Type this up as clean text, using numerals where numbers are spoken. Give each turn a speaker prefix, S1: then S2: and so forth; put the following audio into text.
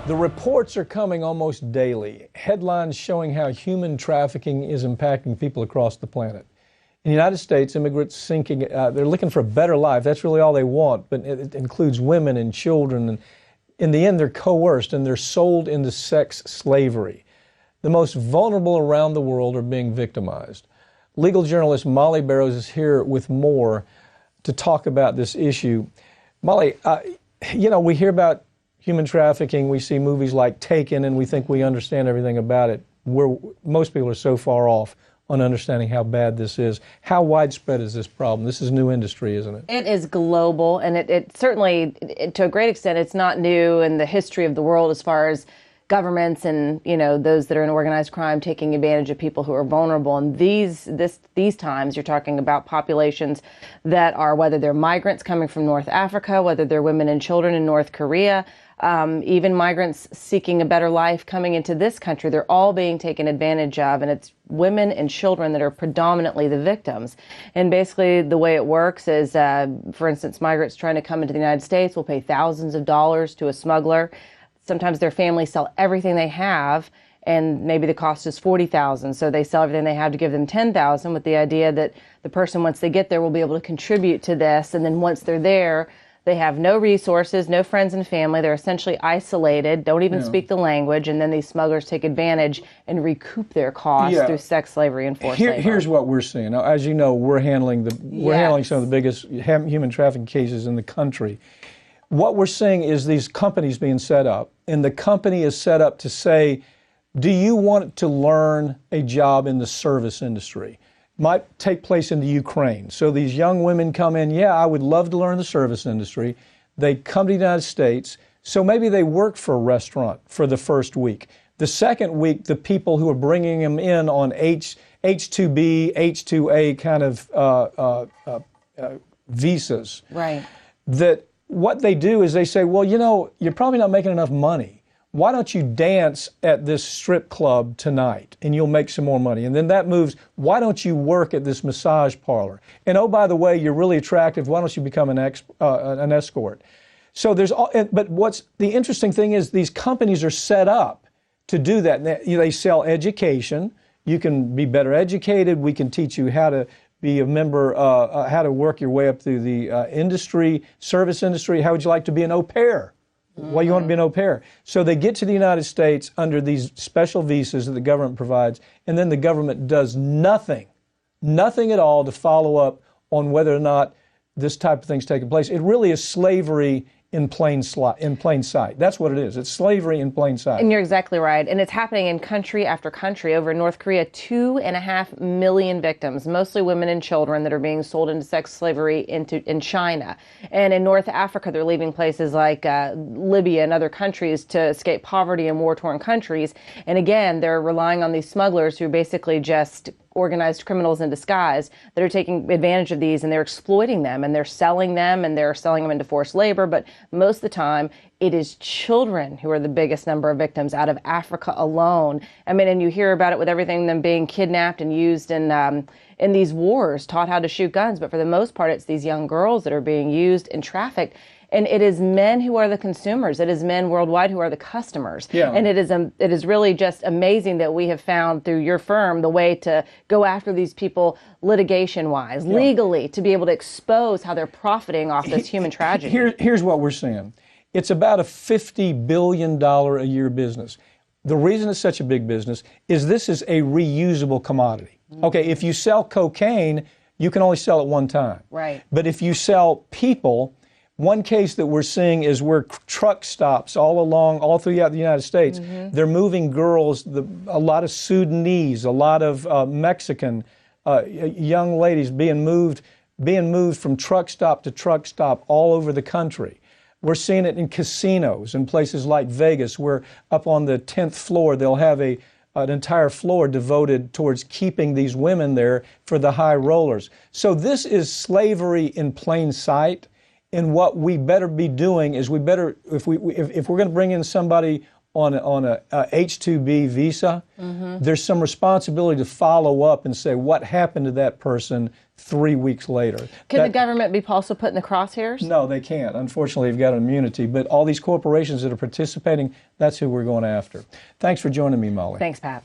S1: The reports are coming almost daily. Headlines showing how human trafficking is impacting people across the planet. In the United States, immigrants they're looking for a better life. That's really all they want, but it includes women and children. And in the end, they're coerced and they're sold into sex slavery. The most vulnerable around the world are being victimized. Legal journalist Molly Barrows is here with more to talk about this issue. Molly, we hear about human trafficking, we see movies like Taken, and we think we understand everything about it. Most people are so far off on understanding how bad this is. How widespread is this problem? This is new industry, isn't it?
S2: It is global, and it certainly, to a great extent, it's not new in the history of the world as far as governments and, those that are in organized crime taking advantage of people who are vulnerable. And these times, you're talking about populations that are, whether they're migrants coming from North Africa, whether they're women and children in North Korea, even migrants seeking a better life coming into this country, they're all being taken advantage of, and it's women and children that are predominantly the victims. And basically the way it works is, for instance, migrants trying to come into the United States will pay thousands of dollars to a smuggler. Sometimes their families sell everything they have, and maybe the cost is $40,000. So they sell everything they have to give them $10,000 with the idea that the person, once they get there, will be able to contribute to this. And then once they're there, they have no resources, no friends and family. They're essentially isolated, don't even speak the language, and then these smugglers take advantage and recoup their costs through sex slavery and forced labor.
S1: Here's what we're seeing. Now, as you know, we're handling some of the biggest human trafficking cases in the country. What we're seeing is these companies being set up, and the company is set up to say, do you want to learn a job in the service industry? Might take place in the Ukraine. So these young women come in, I would love to learn the service industry. They come to the United States, so maybe they work for a restaurant for the first week. The second week, the people who are bringing them in on H-2B, H-2A kind of visas.
S2: Right.
S1: That what they do is they say, well, you're probably not making enough money. Why don't you dance at this strip club tonight and you'll make some more money? And then that moves, why don't you work at this massage parlor? And oh, by the way, you're really attractive. Why don't you become an escort? So but what's the interesting thing is these companies are set up to do that. They sell education. You can be better educated. We can teach you how to be a member, how to work your way up through the service industry. How would you like to be an au pair? Well, you want to be an au pair. So they get to the United States under these special visas that the government provides, and then the government does nothing at all to follow up on whether or not this type of thing's taking place. It really is slavery in plain sight. That's what it is. It's slavery in plain sight.
S2: And you're exactly right. And it's happening in country after country. Over in North Korea, 2.5 million victims, mostly women and children that are being sold into sex slavery in China. And in North Africa, they're leaving places like Libya and other countries to escape poverty in war-torn countries. And again, they're relying on these smugglers who basically just organized criminals in disguise that are taking advantage of these, and they're exploiting them, and they're selling them into forced labor. But most of the time, it is children who are the biggest number of victims out of Africa alone. I mean, and you hear about it with everything, them being kidnapped and used in these wars, taught how to shoot guns. But for the most part, it's these young girls that are being used and trafficked. And it is men who are the consumers. It is men worldwide who are the customers. Yeah. And it is really just amazing that we have found through your firm the way to go after these people litigation-wise, legally, to be able to expose how they're profiting off this human tragedy.
S1: Here's what we're seeing. It's about a $50 billion a year business. The reason it's such a big business is this is a reusable commodity. Okay, if you sell cocaine, you can only sell it one time.
S2: Right.
S1: But if you sell people, one case that we're seeing is where truck stops all throughout the United States, they're moving girls, a lot of Sudanese, a lot of Mexican young ladies being moved from truck stop to truck stop all over the country. We're seeing it in casinos in places like Vegas, where up on the 10th floor, they'll have an entire floor devoted towards keeping these women there for the high rollers. So this is slavery in plain sight. And what we better be doing is if we're going to bring in somebody on a H-2B visa, there's some responsibility to follow up and say what happened to that person 3 weeks later.
S2: Can the government be also put in the crosshairs?
S1: No, they can't. Unfortunately, you've got immunity. But all these corporations that are participating, that's who we're going after. Thanks for joining me, Molly.
S2: Thanks, Pat.